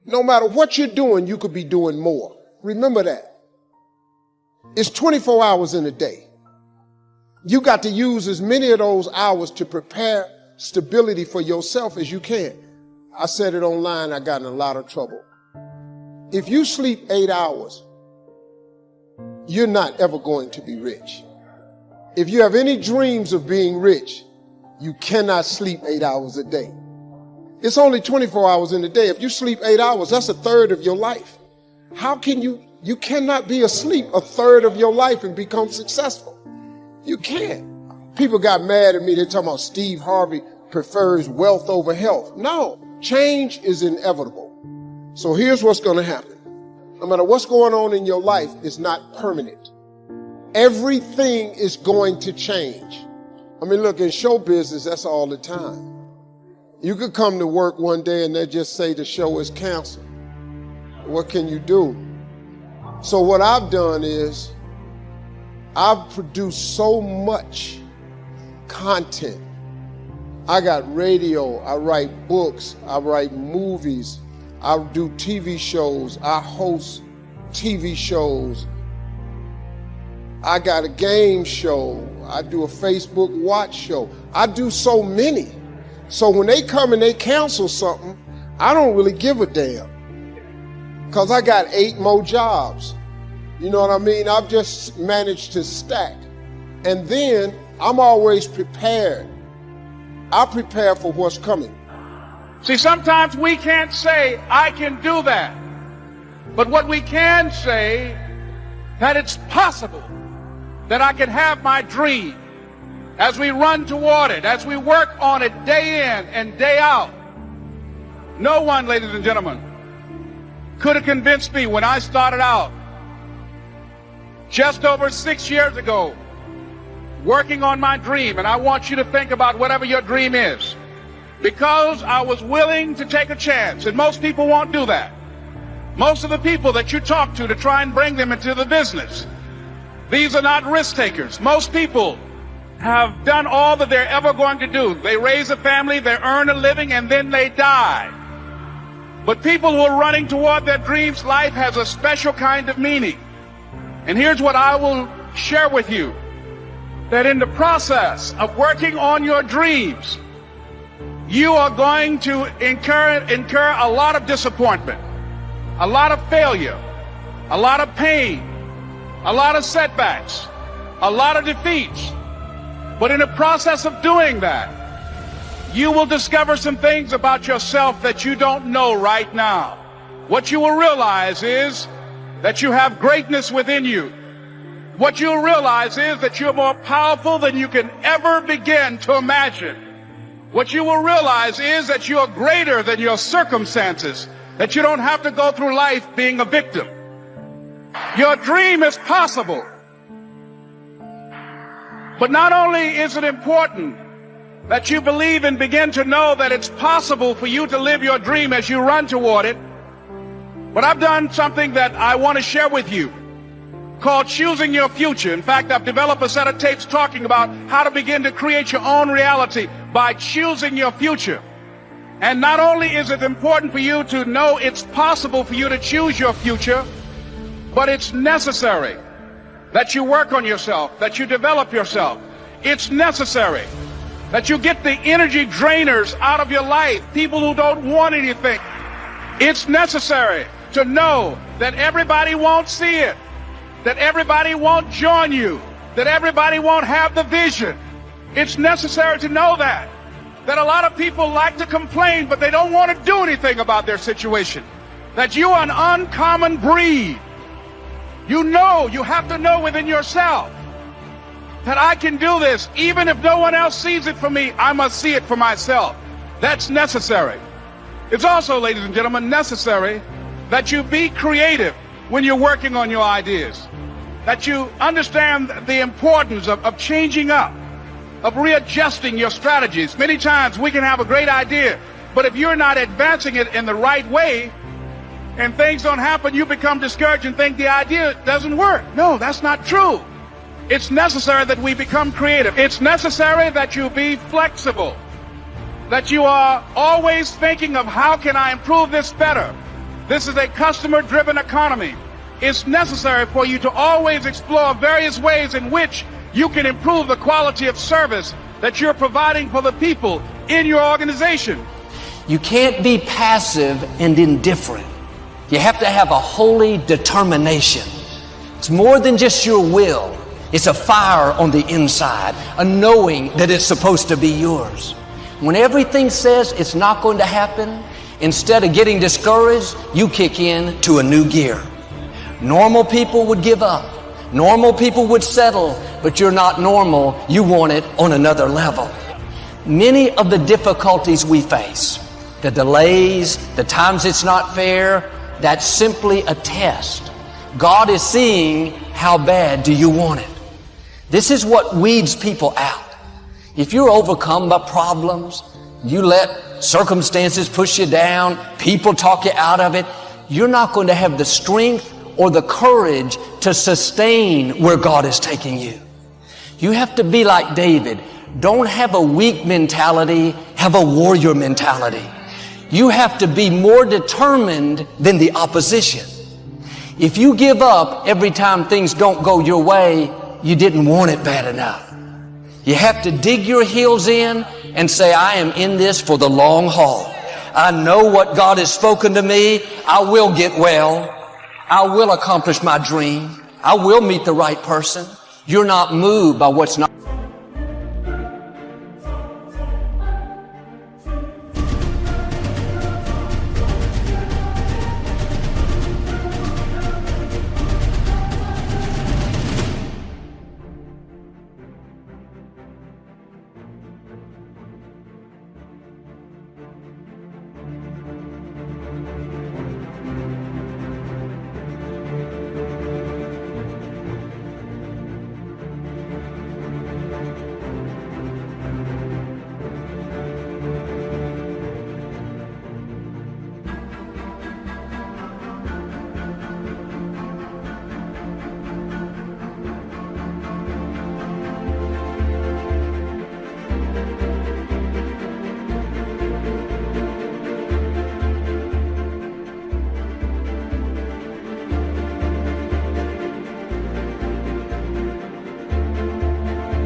No matter what you're doing, you could be doing more. Remember that. It's 24 hours in a day. You got to use as many of those hours to prepare stability for yourself as you can. I said it online, I got in a lot of trouble. If you sleep 8 hours, you're not ever going to be rich. If you have any dreams of being rich, you cannot sleep 8 hours a day. It's only 24 hours in a day. If you sleep 8 hours, that's a third of your life. How can you cannot be asleep a third of your life and become successful. You can't. People got mad at me. They're talking about Steve Harvey prefers wealth over health. No, change is inevitable. So here's what's going to happen. No matter what's going on in your life, it's not permanent. Everything is going to change. I mean, look, in show business, that's all the time. You could come to work one day and they just say the show is canceled. What can you do? So what I've done is I've produced so much content. I got radio, I write books, I write movies, I do TV shows, I host TV shows. I got a game show, I do a Facebook watch show. I do so many. So when they come and they cancel something, I don't really give a damn. Because I got 8 more jobs. You know what I mean? I've just managed to stack. And then I'm always prepared. I prepare for what's coming. See, sometimes we can't say, I can do that. But what we can say, that it's possible that I can have my dream as we run toward it, as we work on it day in and day out. No one, ladies and gentlemen, could have convinced me when I started out just over 6 years ago working on my dream. And I want you to think about whatever your dream is, because I was willing to take a chance. And most people won't do that. Most of the people that you talk to try and bring them into the business, these are not risk takers. Most people have done all that they're ever going to do. They raise a family, they earn a living, and then they die. But people who are running toward their dreams, life has a special kind of meaning. And here's what I will share with you, that in the process of working on your dreams, you are going to incur a lot of disappointment, a lot of failure, a lot of pain, a lot of setbacks, a lot of defeats. But in the process of doing that, you will discover some things about yourself that you don't know right now. What you will realize is that you have greatness within you. What you'll realize is that you're more powerful than you can ever begin to imagine. What you will realize is that you're greater than your circumstances, that you don't have to go through life being a victim. Your dream is possible. But not only is it important that you believe and begin to know that it's possible for you to live your dream as you run toward it, but I've done something that I want to share with you called Choosing Your Future. In fact, I've developed a set of tapes talking about how to begin to create your own reality by choosing your future. And not only is it important for you to know it's possible for you to choose your future, but it's necessary that you work on yourself, that you develop yourself. It's necessary that you get the energy drainers out of your life, people who don't want anything. It's necessary to know that everybody won't see it, that everybody won't join you, that everybody won't have the vision. It's necessary to know that a lot of people like to complain, but they don't want to do anything about their situation, that you are an uncommon breed. You know, you have to know within yourself that I can do this. Even if no one else sees it for me, I must see it for myself. That's necessary. It's also, ladies and gentlemen, necessary that you be creative when you're working on your ideas, that you understand the importance of changing up, of readjusting your strategies. Many times we can have a great idea, but if you're not advancing it in the right way and things don't happen, you become discouraged and think the idea doesn't work. No, that's not true. It's necessary that we become creative. It's necessary that you be flexible, that you are always thinking of how can I improve this better, This is a customer-driven economy. It's necessary for you to always explore various ways in which you can improve the quality of service that you're providing for the people in your organization. You can't be passive and indifferent. You have to have a holy determination. It's more than just your will. It's a fire on the inside, a knowing that it's supposed to be yours. When everything says it's not going to happen, instead of getting discouraged, you kick in to a new gear. Normal people would give up. Normal people would settle, but you're not normal. You want it on another level. Many of the difficulties we face, the delays, the times it's not fair, that's simply a test. God is seeing how bad do you want it. This is what weeds people out. If you're overcome by problems, you let circumstances push you down, people talk you out of it, you're not going to have the strength or the courage to sustain where God is taking you. You have to be like David. Don't have a weak mentality, have a warrior mentality. You have to be more determined than the opposition. If you give up every time things don't go your way, you didn't want it bad enough. You have to dig your heels in and say, I am in this for the long haul. I know what God has spoken to me. I will get well. I will accomplish my dream. I will meet the right person. You're not moved by what's not.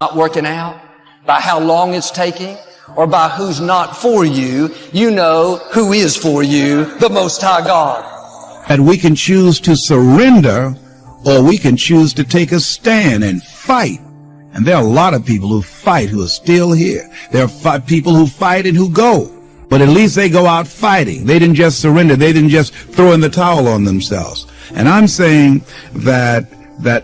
Not working out, by how long it's taking, or by who's not for you. You know who is for you, the Most High God. And we can choose to surrender, or we can choose to take a stand and fight. And there are a lot of people who fight who are still here. There are people who fight and who go. But at least they go out fighting. They didn't just surrender. They didn't just throw in the towel on themselves. And I'm saying that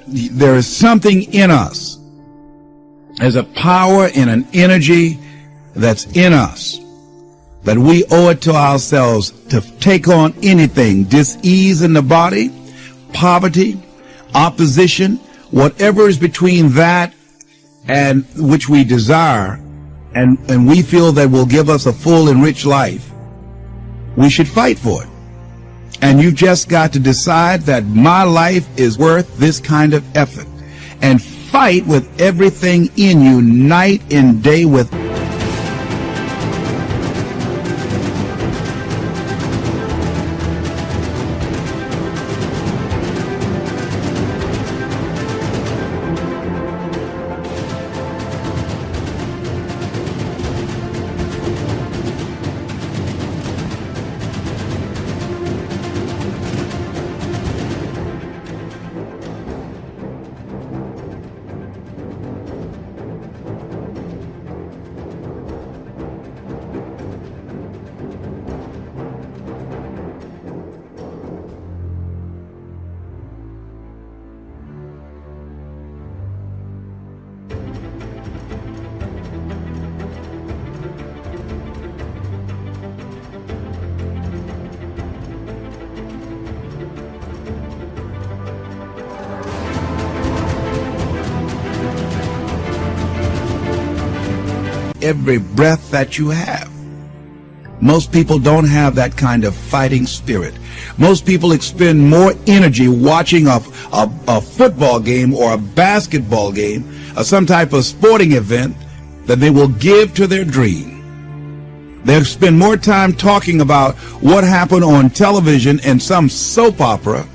there is something in us. There's a power and an energy that's in us that we owe it to ourselves to take on anything, dis-ease in the body, poverty, opposition, whatever is between that and which we desire, and we feel that will give us a full and rich life. We should fight for it. And you've just got to decide that my life is worth this kind of effort, and fight with everything in you, night and day with. Every breath that you have. Most people don't have that kind of fighting spirit. Most people expend more energy watching a football game or a basketball game or some type of sporting event than they will give to their dream. They spend more time talking about what happened on television in some soap opera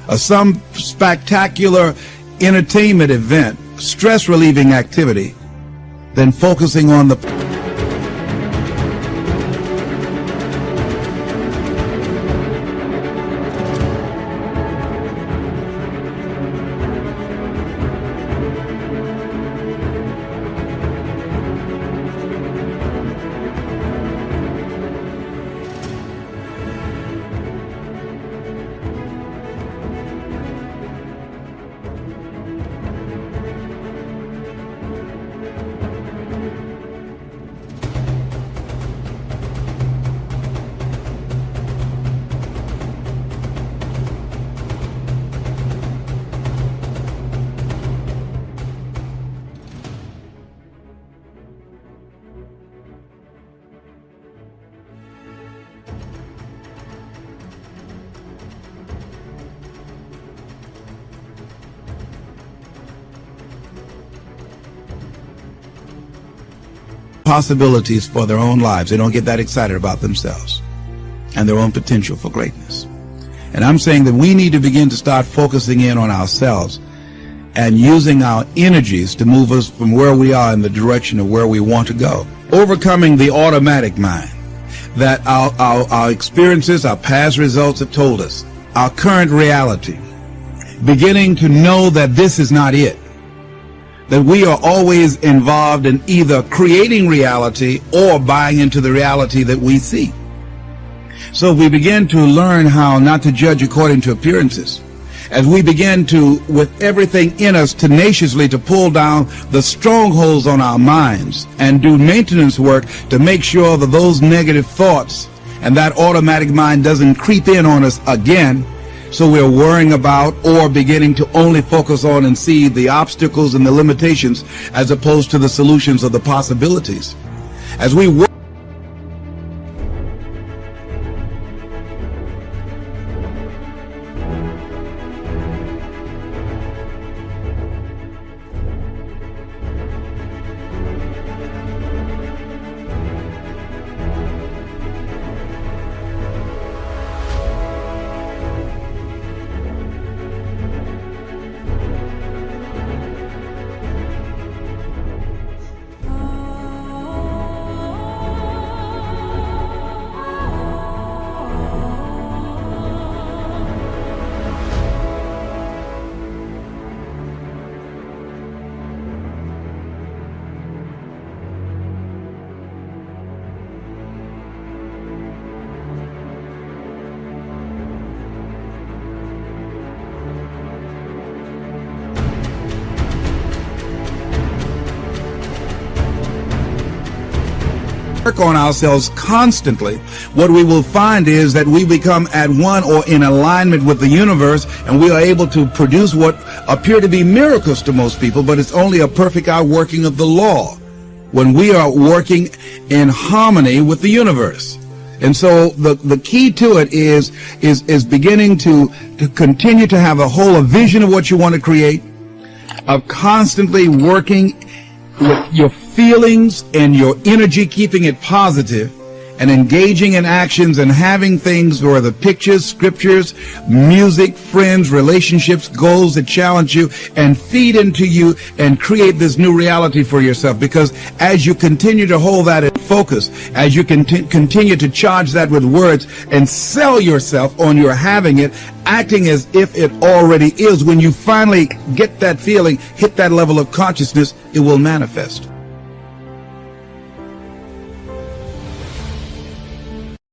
or some spectacular entertainment event, stress-relieving activity, than focusing on the possibilities for their own lives. They don't get that excited about themselves and their own potential for greatness. And I'm saying that we need to begin to start focusing in on ourselves and using our energies to move us from where we are in the direction of where we want to go. Overcoming the automatic mind that our experiences, our past results have told us, our current reality, beginning to know that this is not it. That we are always involved in either creating reality or buying into the reality that we see. So we begin to learn how not to judge according to appearances. As we begin to, with everything in us, tenaciously to pull down the strongholds on our minds and do maintenance work to make sure that those negative thoughts and that automatic mind doesn't creep in on us again. So we're worrying about or beginning to only focus on and see the obstacles and the limitations as opposed to the solutions or the possibilities. As we work on ourselves constantly, what we will find is that we become at one or in alignment with the universe, and we are able to produce what appear to be miracles to most people, but it's only a perfect outworking of the law when we are working in harmony with the universe. And so the key to it is beginning to continue to have a vision of what you want to create, of constantly working with your feelings and your energy, keeping it positive, and engaging in actions and having things where the pictures, scriptures, music, friends, relationships, goals that challenge you and feed into you and create this new reality for yourself. Because as you continue to hold that in focus, as you continue to charge that with words and sell yourself on your having it, acting as if it already is, when you finally get that feeling, hit that level of consciousness, it will manifest.